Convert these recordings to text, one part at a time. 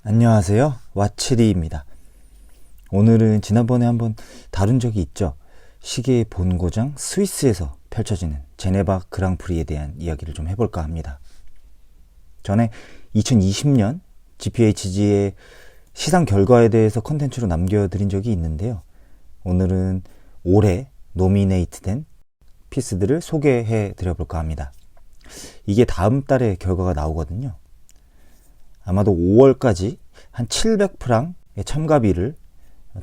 안녕하세요, 와치리입니다. 오늘은 지난번에 한번 다룬 적이 있죠. 시계의 본고장 스위스에서 펼쳐지는 제네바 그랑프리에 대한 이야기를 좀 해볼까 합니다. 전에 2020년 GPHG의 시상 결과에 대해서 컨텐츠로 남겨드린 적이 있는데요. 오늘은 올해 노미네이트된 피스들을 소개해 드려볼까 합니다. 이게 다음 달에 결과가 나오거든요. 아마도 5월까지 한 700프랑의 참가비를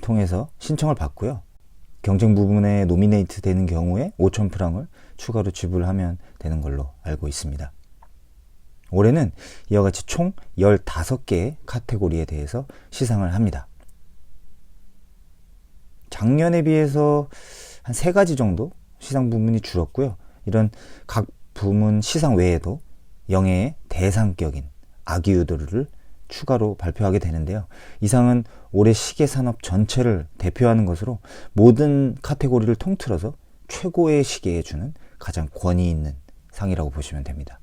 통해서 신청을 받고요. 경쟁 부분에 노미네이트 되는 경우에 5,000프랑을 추가로 지불하면 되는 걸로 알고 있습니다. 올해는 이와 같이 총 15개의 카테고리에 대해서 시상을 합니다. 작년에 비해서 한 3가지 정도 시상 부문이 줄었고요. 이런 각 부문 시상 외에도 영예의 대상격인 아기유도르를 추가로 발표하게 되는데요. 이 상은 올해 시계 산업 전체를 대표하는 것으로 모든 카테고리를 통틀어서 최고의 시계에 주는 가장 권위 있는 상이라고 보시면 됩니다.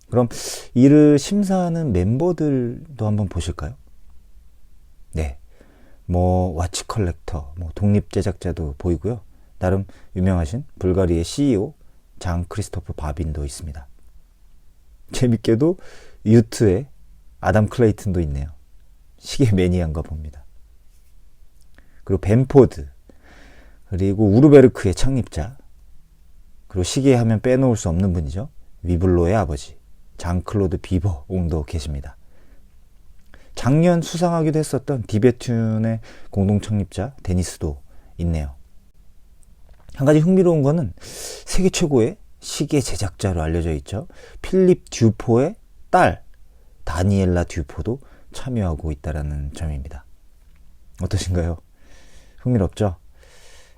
그럼 이를 심사하는 멤버들도 한번 보실까요? 네, 와치 컬렉터, 독립 제작자도 보이고요. 나름 유명하신 불가리의 CEO 장 크리스토프 바빈도 있습니다. 재밌게도 유트의 아담 클레이튼도 있네요. 시계 매니아인가 봅니다. 그리고 벤포드, 그리고 우르베르크의 창립자, 그리고 시계 하면 빼놓을 수 없는 분이죠. 위블로의 아버지 장 클로드 비버옹도 계십니다. 작년 수상하기도 했었던 디베튠의 공동 창립자 데니스도 있네요. 한 가지 흥미로운 거는 세계 최고의 시계 제작자로 알려져 있죠. 필립 듀포의 딸 다니엘라 듀포도 참여하고 있다는 점입니다. 어떠신가요? 흥미롭죠?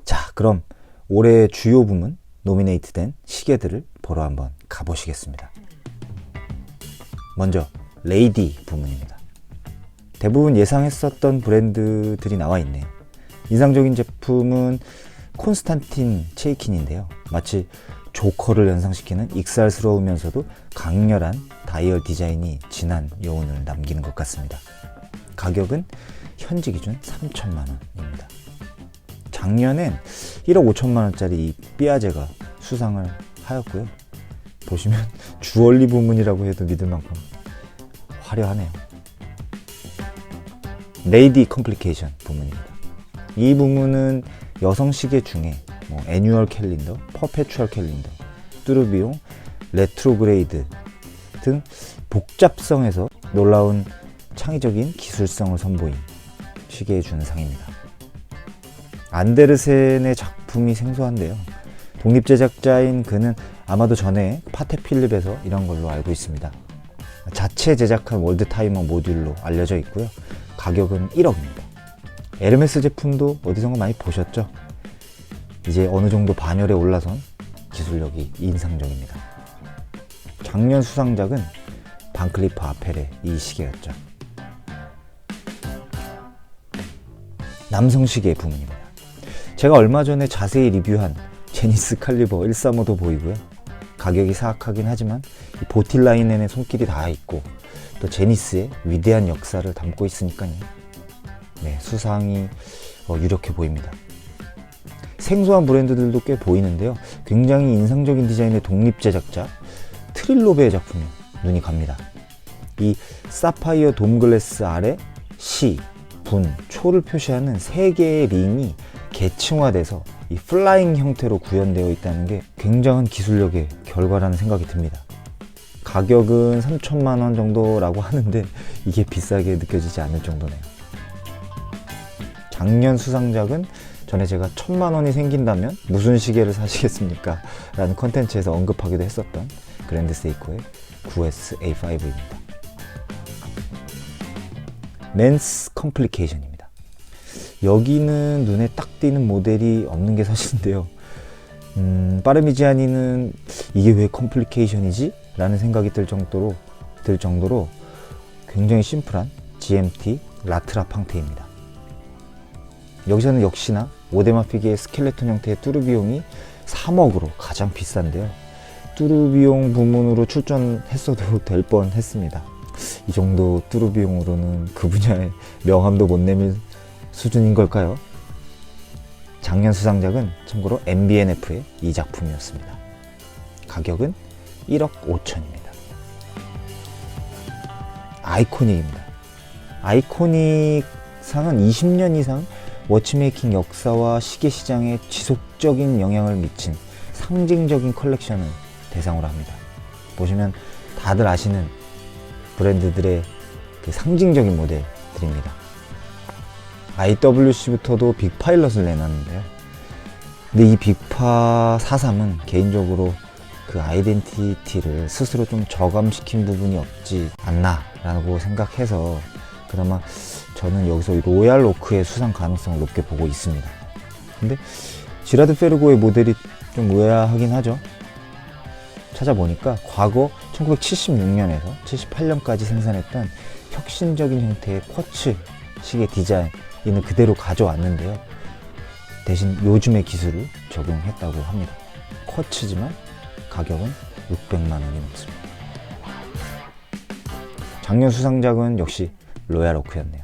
자, 그럼 올해 주요 부문 노미네이트된 시계들을 보러 한번 가보시겠습니다. 먼저 레이디 부문입니다. 대부분 예상했었던 브랜드들이 나와 있네요. 인상적인 제품은 콘스탄틴 체이킨인데요. 마치 조커를 연상시키는 익살스러우면서도 강렬한 다이얼 디자인이 진한 여운을 남기는 것 같습니다. 가격은 현지 기준 3,000만원입니다. 작년엔 1억 5천만원짜리 이 삐아제가 수상을 하였고요. 보시면 주얼리 부문이라고 해도 믿을 만큼 화려하네요. 레이디 컴플리케이션 부문입니다. 이 부문은 여성 시계 중에 애뉴얼 캘린더, 퍼페추얼 캘린더, 뚜르비용, 레트로그레이드 등 복잡성에서 놀라운 창의적인 기술성을 선보인 시계에 주는 상입니다. 안데르센의 작품이 생소한데요. 독립 제작자인 그는 아마도 전에 파테필립에서 일한 걸로 알고 있습니다. 자체 제작한 월드타이머 모듈로 알려져 있고요. 가격은 1억입니다. 에르메스 제품도 어디선가 많이 보셨죠? 이제 어느 정도 반열에 올라선 기술력이 인상적입니다. 작년 수상작은 반클리프 아펠의 이 시계였죠. 남성 시계 부문입니다. 제가 얼마 전에 자세히 리뷰한 제니스 칼리버 135도 보이고요. 가격이 사악하긴 하지만 이 보틸라이넨의 손길이 닿아 있고 또 제니스의 위대한 역사를 담고 있으니까요. 네, 수상이 유력해 보입니다. 생소한 브랜드들도 꽤 보이는데요. 굉장히 인상적인 디자인의 독립 제작자 트릴로베의 작품이 눈이 갑니다. 이 사파이어 돔글래스 아래 시, 분, 초를 표시하는 3개의 링이 계층화돼서 이 플라잉 형태로 구현되어 있다는 게 굉장한 기술력의 결과라는 생각이 듭니다. 가격은 3,000만원 정도라고 하는데 이게 비싸게 느껴지지 않을 정도네요. 작년 수상작은 전에 제가 1,000만원이 생긴다면 무슨 시계를 사시겠습니까? 라는 컨텐츠에서 언급하기도 했었던 그랜드 세이코의 9S-A5입니다. 맨스 컴플리케이션입니다. 여기는 눈에 딱 띄는 모델이 없는 게 사실인데요. 파르미지아니는 이게 왜 컴플리케이션이지? 라는 생각이 들 정도로 굉장히 심플한 GMT 라트라 팡테입니다. 여기서는 역시나 오데마피게의 스켈레톤 형태의 뚜르비용이 3억으로 가장 비싼데요. 뚜르비용 부문으로 출전했어도 될 뻔했습니다. 이 정도 뚜루 비용으로는 그 분야의 명함도 못 내밀 수준인 걸까요? 작년 수상작은 참고로 MBNF의 이 작품이었습니다. 가격은 1억 5천입니다. 아이코닉입니다. 아이코닉 상은 20년 이상 워치메이킹 역사와 시계 시장에 지속적인 영향을 미친 상징적인 컬렉션을 대상으로 합니다. 보시면 다들 아시는 브랜드들의 그 상징적인 모델들입니다. IWC부터도 빅파일럿을 내놨는데요. 근데 이 빅파 43은 개인적으로 그 아이덴티티를 스스로 좀 저감시킨 부분이 없지 않나라고 생각해서 그나마 저는 여기서 로얄 오크의 수상 가능성을 높게 보고 있습니다. 근데 지라드 페르고의 모델이 좀 의아하긴 하죠. 찾아보니까 과거 1976년에서 78년까지 생산했던 혁신적인 형태의 쿼츠 시계 디자인을 그대로 가져왔는데요. 대신 요즘의 기술을 적용했다고 합니다. 쿼츠지만 가격은 600만 원이 넘습니다. 작년 수상작은 역시 로얄 오크였네요.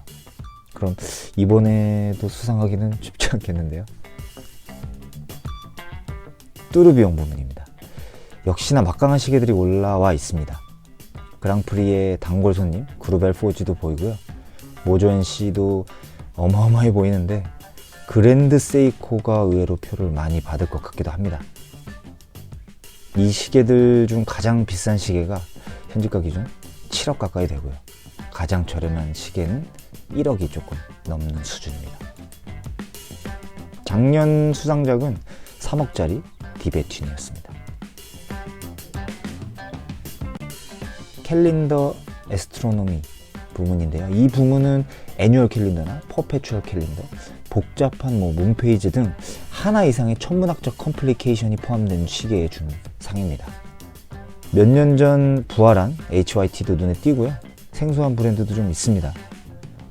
그럼 이번에도 수상하기는 쉽지 않겠는데요. 뚜르비용 부문입니다. 역시나 막강한 시계들이 올라와 있습니다. 그랑프리의 단골 손님 그루벨 포지도 보이고요. 모조엔 씨도 어마어마해 보이는데 그랜드 세이코가 의외로 표를 많이 받을 것 같기도 합니다. 이 시계들 중 가장 비싼 시계가 현지가 기준 7억 가까이 되고요. 가장 저렴한 시계는 1억이 조금 넘는 수준입니다. 작년 수상작은 3억짜리 디베틴이었습니다. 캘린더 에스트로노미 부문인데요. 이 부문은 애뉴얼 캘린더나 퍼페추얼 캘린더, 복잡한 문페이지 등 하나 이상의 천문학적 컴플리케이션이 포함된 시계에 주는 상입니다. 몇 년 전 부활한 HYT도 눈에 띄고요. 생소한 브랜드도 좀 있습니다.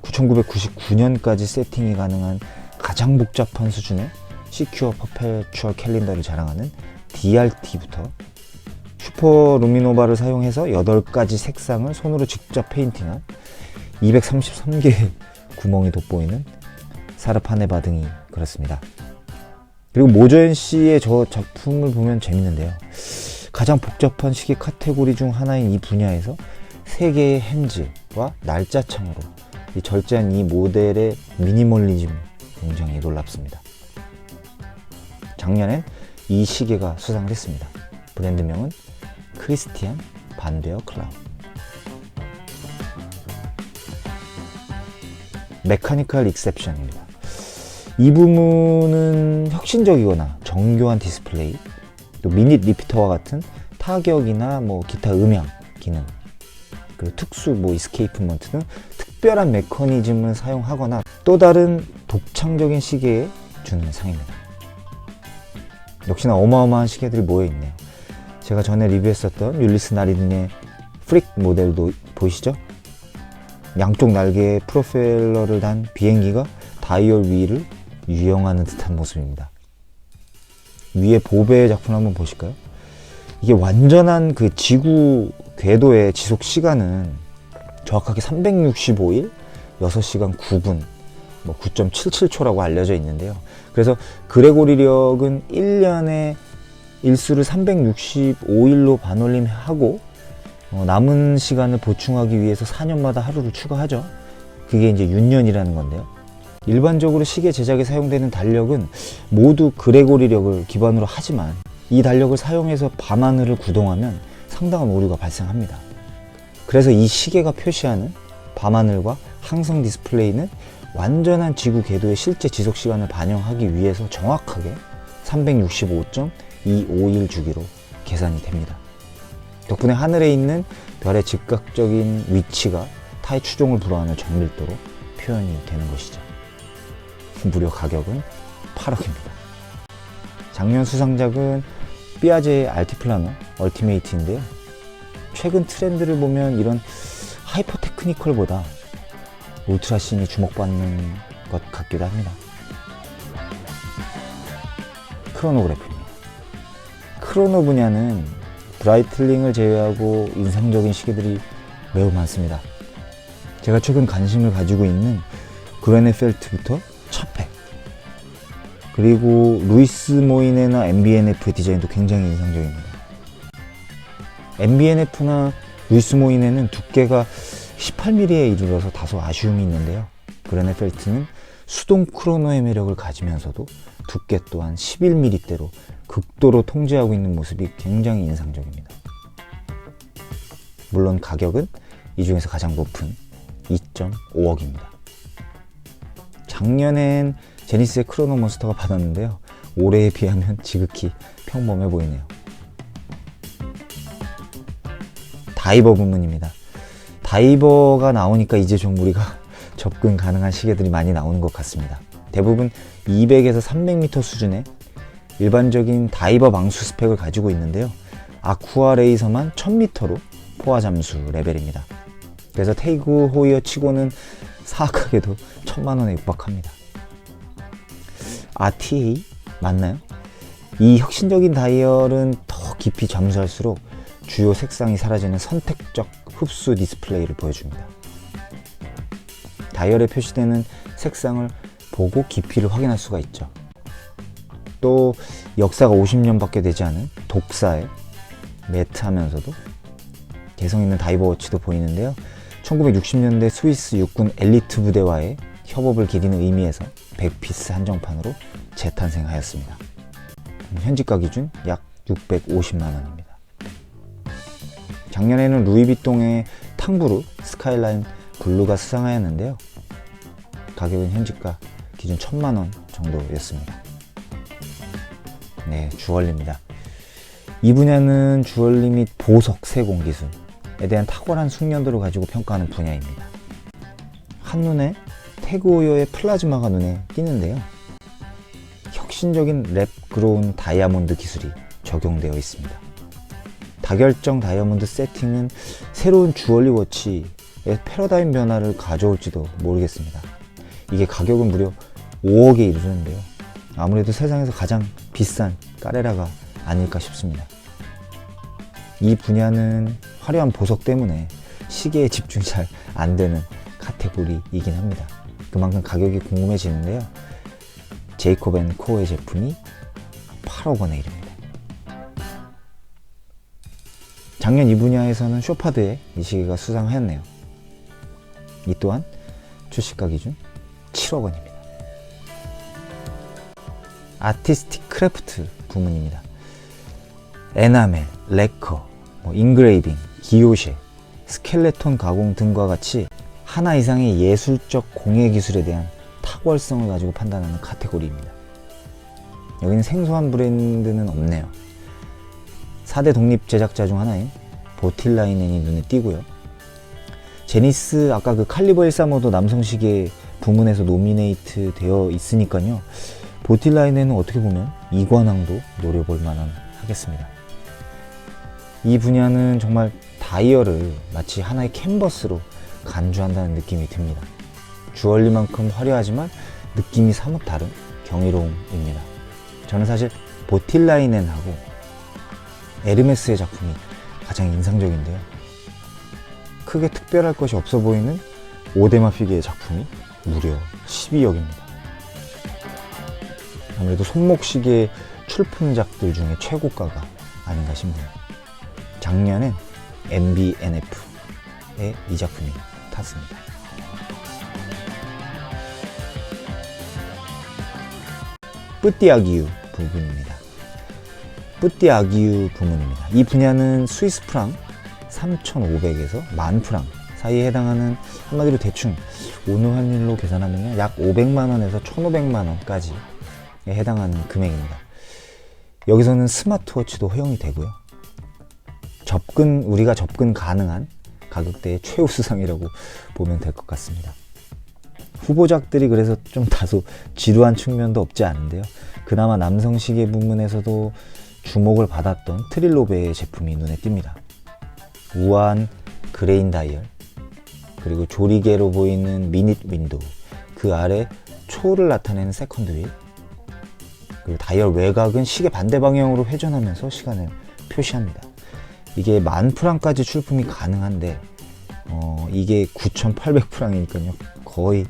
1999년까지 세팅이 가능한 가장 복잡한 수준의 시큐어 퍼페추얼 캘린더를 자랑하는 DRT부터 슈퍼 루미노바를 사용해서 8가지 색상을 손으로 직접 페인팅한 233개의 구멍이 돋보이는 사르파네바 등이 그렇습니다. 그리고 모조엔 씨의 저 작품을 보면 재밌는데요. 가장 복잡한 시계 카테고리 중 하나인 이 분야에서 3개의 핸즈와 날짜창으로 절제한 이 모델의 미니멀리즘 굉장히 놀랍습니다. 작년엔 이 시계가 수상을 했습니다. 브랜드명은 크리스티안 반데어 클라운. 메카니컬 익셉션입니다. 이 부문은 혁신적이거나 정교한 디스플레이, 또 미닛 리피터와 같은 타격이나 기타 음향 기능, 그리고 특수 이스케이프먼트 등 특별한 메커니즘을 사용하거나 또 다른 독창적인 시계에 주는 상입니다. 역시나 어마어마한 시계들이 모여있네요. 제가 전에 리뷰했었던 율리스 나린의 프릭 모델도 보이시죠? 양쪽 날개에 프로펠러를 단 비행기가 다이얼 위를 유영하는 듯한 모습입니다. 위에 보배의 작품 한번 보실까요? 이게 완전한 그 지구 궤도의 지속 시간은 정확하게 365일 6시간 9분 9.77초라고 알려져 있는데요. 그래서 그레고리력은 1년에 일수를 365일로 반올림하고 남은 시간을 보충하기 위해서 4년마다 하루를 추가하죠. 그게 이제 윤년이라는 건데요. 일반적으로 시계 제작에 사용되는 달력은 모두 그레고리력을 기반으로 하지만 이 달력을 사용해서 밤하늘을 구동하면 상당한 오류가 발생합니다. 그래서 이 시계가 표시하는 밤하늘과 항성 디스플레이는 완전한 지구 궤도의 실제 지속 시간을 반영하기 위해서 정확하게 365.25일 주기로 계산이 됩니다. 덕분에 하늘에 있는 별의 즉각적인 위치가 타의 추종을 불허하는 정밀도로 표현이 되는 것이죠. 무려 가격은 8억입니다. 작년 수상작은 삐아제의 알티플라노 얼티메이트인데요. 최근 트렌드를 보면 이런 하이퍼 테크니컬보다 울트라신이 주목받는 것 같기도 합니다. 크로노그래프입니다. 크로노 분야는 브라이틀링을 제외하고 인상적인 시계들이 매우 많습니다. 제가 최근 관심을 가지고 있는 그레네펠트부터 차페, 그리고 루이스 모이네나 MB&F의 디자인도 굉장히 인상적입니다. MB&F나 루이스 모이네는 두께가 18mm에 이르러서 다소 아쉬움이 있는데요. 그레네펠트는 수동 크로노의 매력을 가지면서도 두께 또한 11mm대로 극도로 통제하고 있는 모습이 굉장히 인상적입니다. 물론 가격은 이 중에서 가장 높은 2.5억입니다. 작년엔 제니스의 크로노 몬스터가 받았는데요. 올해에 비하면 지극히 평범해 보이네요. 다이버 부문입니다. 다이버가 나오니까 이제 좀 우리가 접근 가능한 시계들이 많이 나오는 것 같습니다. 대부분 200에서 300m 수준의 일반적인 다이버 망수 스펙을 가지고 있는데요. 아쿠아 레이서만 1000m로 포화 잠수 레벨입니다. 그래서 테이그 호이어 치고는 사악하게도 1000만원에 육박합니다. RTA 맞나요? 이 혁신적인 다이얼은 더 깊이 잠수할수록 주요 색상이 사라지는 선택적 흡수 디스플레이를 보여줍니다. 다이얼에 표시되는 색상을 보고 깊이를 확인할 수가 있죠. 또 역사가 50년밖에 되지 않은 독사에 매트하면서도 개성 있는 다이버 워치도 보이는데요. 1960년대 스위스 육군 엘리트 부대와의 협업을 기리는 의미에서 100피스 한정판으로 재탄생하였습니다. 현지가 기준 약 650만원입니다. 작년에는 루이비통의 탕브루 스카이라인 블루가 수상하였는데요. 가격은 현지가 기준 1000만원 정도였습니다. 네, 주얼리입니다. 이 분야는 주얼리 및 보석 세공 기술에 대한 탁월한 숙련도를 가지고 평가하는 분야입니다. 한눈에 태그오이어의 플라즈마가 눈에 띄는데요. 혁신적인 랩 그로운 다이아몬드 기술이 적용되어 있습니다. 다결정 다이아몬드 세팅은 새로운 주얼리 워치의 패러다임 변화를 가져올지도 모르겠습니다. 이게 가격은 무려 5억에 이르는데요. 아무래도 세상에서 가장 비싼 까레라가 아닐까 싶습니다. 이 분야는 화려한 보석 때문에 시계에 집중이 잘 안되는 카테고리이긴 합니다. 그만큼 가격이 궁금해지는데요. 제이콥 앤 코의 제품이 8억 원에 이릅니다. 작년 이 분야에서는 쇼파드에 이 시계가 수상하였네요. 이 또한 출시가 기준 7억 원입니다. 아티스틱 크래프트 부문입니다. 에나멜, 레커, 인그레이빙, 기요쉐, 스켈레톤 가공 등과 같이 하나 이상의 예술적 공예 기술에 대한 탁월성을 가지고 판단하는 카테고리입니다. 여기는 생소한 브랜드는 없네요. 4대 독립 제작자 중 하나인 보틸라이넨이 눈에 띄고요. 제니스 아까 그 칼리버 135도 남성시계 부문에서 노미네이트 되어 있으니까요. 보틸라이넨은 어떻게 보면 이관왕도 노려볼 만한 하겠습니다. 이 분야는 정말 다이얼을 마치 하나의 캔버스로 간주한다는 느낌이 듭니다. 주얼리만큼 화려하지만 느낌이 사뭇 다른 경이로움입니다. 저는 사실 보틸라이넨하고 에르메스의 작품이 가장 인상적인데요. 크게 특별할 것이 없어 보이는 오데마 피게의 작품이 무려 12억입니다. 아무래도 손목시계 출품작들 중에 최고가가 아닌가 싶네요. 작년엔 MB&F의 이 작품이 탔습니다. 뿌띠아기유 부분입니다. 뿌띠아기유 부문입니다. 이 분야는 스위스 프랑 3,500에서 10,000프랑 사이에 해당하는, 한마디로 대충 오늘 환율로 계산하면 약 500만원에서 1,500만원까지에 해당하는 금액입니다. 여기서는 스마트워치도 허용이 되고요. 우리가 접근 가능한 가격대의 최우수상이라고 보면 될 것 같습니다. 후보작들이 그래서 좀 다소 지루한 측면도 없지 않은데요. 그나마 남성 시계 부문에서도 주목을 받았던 트릴로베의 제품이 눈에 띕니다. 우아한 그레인 다이얼, 그리고 조리개로 보이는 미닛 윈도우, 그 아래 초를 나타내는 세컨드 휠, 그리고 다이얼 외곽은 시계 반대 방향으로 회전하면서 시간을 표시합니다. 이게 10,000프랑까지 출품이 가능한데 이게 9,800프랑이니까요. 거의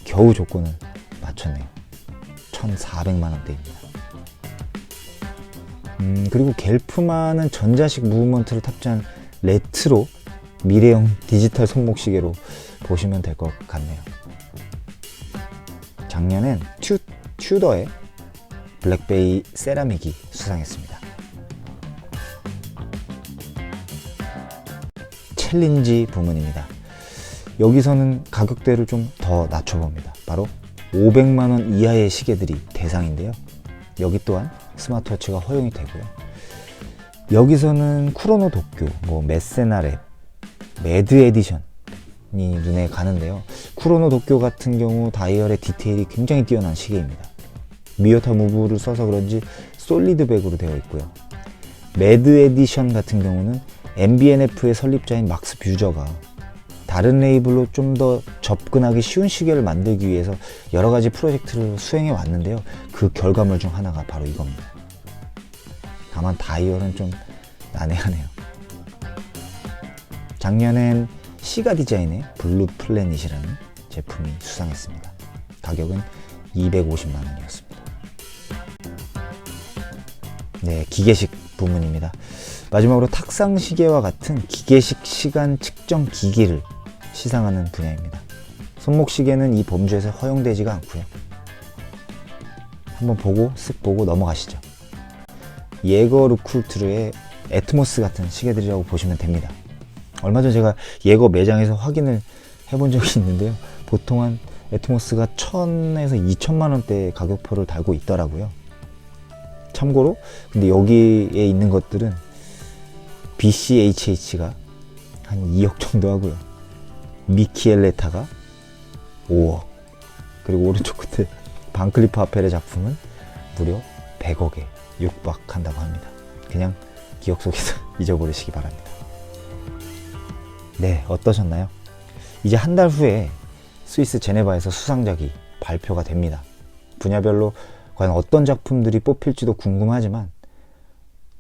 겨우 조건을 맞췄네요. 1,400만원대입니다. 그리고 겔프만은 전자식 무브먼트를 탑재한 레트로 미래형 디지털 손목시계로 보시면 될 것 같네요. 작년엔 튜더의 블랙베이 세라믹이 수상했습니다. 챌린지 부문입니다. 여기서는 가격대를 좀 더 낮춰봅니다. 바로 500만원 이하의 시계들이 대상인데요. 여기 또한 스마트워치가 허용이 되고요. 여기서는 쿠로노 도쿄, 메세나랩, 매드 에디션이 눈에 가는데요. 쿠로노 도쿄 같은 경우 다이얼의 디테일이 굉장히 뛰어난 시계입니다. 미요타 무브를 써서 그런지 솔리드백으로 되어 있고요. 매드 에디션 같은 경우는 MBNF의 설립자인 막스 뷰저가 다른 레이블로 좀 더 접근하기 쉬운 시계를 만들기 위해서 여러 가지 프로젝트를 수행해 왔는데요. 그 결과물 중 하나가 바로 이겁니다. 다만 다이얼은 좀 난해하네요. 작년엔 시가 디자인의 블루 플래닛이라는 제품이 수상했습니다. 가격은 250만 원이었습니다. 네, 기계식 부문입니다. 마지막으로 탁상 시계와 같은 기계식 시간 측정 기기를 시상하는 분야입니다. 손목 시계는 이 범주에서 허용되지가 않고요. 한번 쓱 보고 넘어가시죠. 예거 루쿨트르의 애트모스 같은 시계들이라고 보시면 됩니다. 얼마 전 제가 예거 매장에서 확인을 해본 적이 있는데요. 보통 한 애트모스가 1,000에서 2,000만 원대 가격표를 달고 있더라고요. 참고로 근데 여기에 있는 것들은 BCHH가 한 2억 정도 하고요. 미키엘레타가 5억, 그리고 오른쪽 끝에 반클리프 아펠의 작품은 무려 100억에 육박한다고 합니다. 그냥 기억 속에서 잊어버리시기 바랍니다. 네, 어떠셨나요? 이제 한 달 후에 스위스 제네바에서 수상작이 발표가 됩니다. 분야별로 과연 어떤 작품들이 뽑힐지도 궁금하지만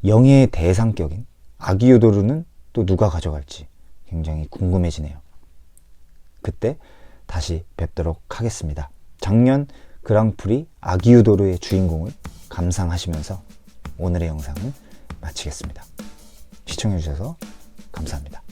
영예의 대상격인 아기요도르는 또 누가 가져갈지 굉장히 궁금해지네요. 그때 다시 뵙도록 하겠습니다. 작년 그랑프리 아기요도르의 주인공을 감상하시면서 오늘의 영상을 마치겠습니다. 시청해주셔서 감사합니다.